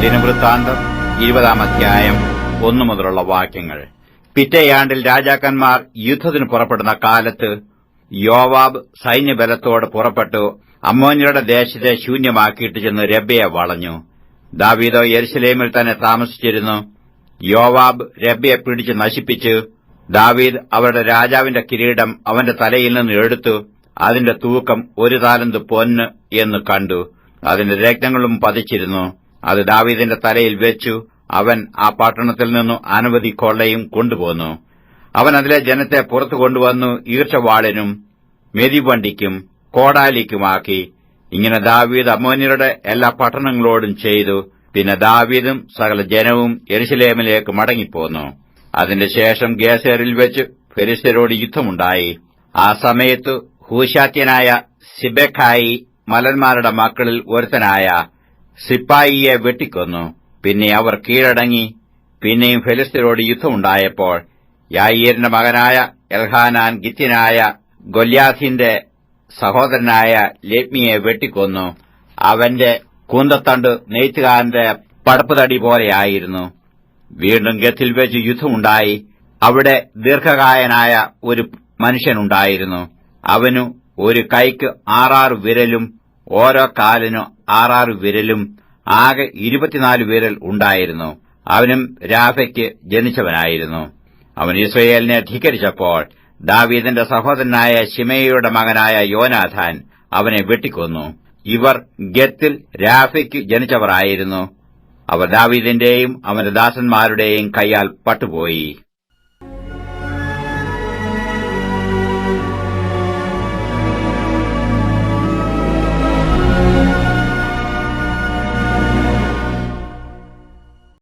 ദിനവൃത്താന്തം 20-ാം അധ്യായം 1 മുതലുള്ള വാക്യങ്ങൾ. പിറ്റേയാണ്ടിൽ രാജാക്കന്മാർ യുദ്ധത്തിന് പുറപ്പെടുന്ന കാലത്ത് യോവാബ് സൈന്യബലത്തോട് പുറപ്പെട്ടു അമ്മോന്യരുടെ ദേശത്തെ ശൂന്യമാക്കിയിട്ട് ചെന്ന് രബ്ബയെ വളഞ്ഞു. ദാവീദോ യെരൂശലേമിൽ തന്നെ താമസിച്ചിരുന്നു. യോവാബ് രബ്ബയെ പിടിച്ച് നശിപ്പിച്ചു. ദാവീദ് അവരുടെ രാജാവിന്റെ കിരീടം അവന്റെ തലയിൽ നിന്ന് എടുത്തു. അതിന്റെ തൂക്കം 1 താലന്ത് പൊന്ന് എന്ന് കണ്ടു. അതിന്റെ രത്നങ്ങളും പതിച്ചിരുന്നു. അത് ദാവീദിന്റെ തലയിൽ വെച്ചു. അവൻ ആ പട്ടണത്തിൽ നിന്നു അനവധി കൊള്ളയും കൊണ്ടുപോന്നു. അവൻ അതിലെ ജനത്തെ പുറത്തു കൊണ്ടുവന്നു ഈർച്ചവാളിനും മെതിവണ്ടിക്കും കോടാലിക്കുമാക്കി. ഇങ്ങനെ ദാവീദ് അമ്മോന്യരുടെ എല്ലാ പട്ടണങ്ങളോടും ചെയ്തു. പിന്നെ ദാവീദും സകല ജനവും യെരൂശലേമിലേക്ക് മടങ്ങിപ്പോന്നു. അതിന്റെ ശേഷം ഗേസെരിൽ വെച്ച് ഫെലിസ്ത്യരോട് യുദ്ധമുണ്ടായി. ആ സമയത്ത് ഹൂശാത്യനായ സിബെഖായി മലന്മാരുടെ മക്കളിൽ ഒരുത്തനായ സിപ്പായിയെ വെട്ടിക്കൊന്നു. പിന്നെ അവർ കീഴടങ്ങി. പിന്നെയും ഫെലിസ്ത്യരോട് യുദ്ധമുണ്ടായപ്പോൾ യായീരിന്റെ മകനായ എൽഹാനാൻ ഗിത്യനായ ഗൊല്യാഥിന്റെ സഹോദരനായ ലെബ്മിയെ വെട്ടിക്കൊന്നു. അവന്റെ കൂന്തത്തണ്ട് നെയ്ത്തുകാരന്റെ പടപ്പുതടി പോലെയായിരുന്നു. വീണ്ടും ഗത്തിൽ വെച്ച് യുദ്ധമുണ്ടായി. അവിടെ ദീർഘകായനായ ഒരു മനുഷ്യനുണ്ടായിരുന്നു. അവനു ഒരു കൈക്ക് 6 വിരലും ഓരോ കാലിനു 6 വിരലും ആകെ 24 വിരൽ ഉണ്ടായിരുന്നു. അവനും രാഫയ്ക്ക് ജനിച്ചവനായിരുന്നു. അവൻ ഇസ്രായേലിനെ ധിക്കരിച്ചപ്പോൾ ദാവീദിന്റെ സഹോദരനായ ശിമെയിയുടെ മകനായ യോനാഥാൻ അവനെ വെട്ടിക്കൊന്നു. ഇവർ ഗത്തിൽ രാഫയ്ക്ക് ജനിച്ചവരായിരുന്നു. അവർ ദാവീദിന്റെയും അവന്റെ ദാസന്മാരുടെയും കൈയാൽ പട്ടുപോയി.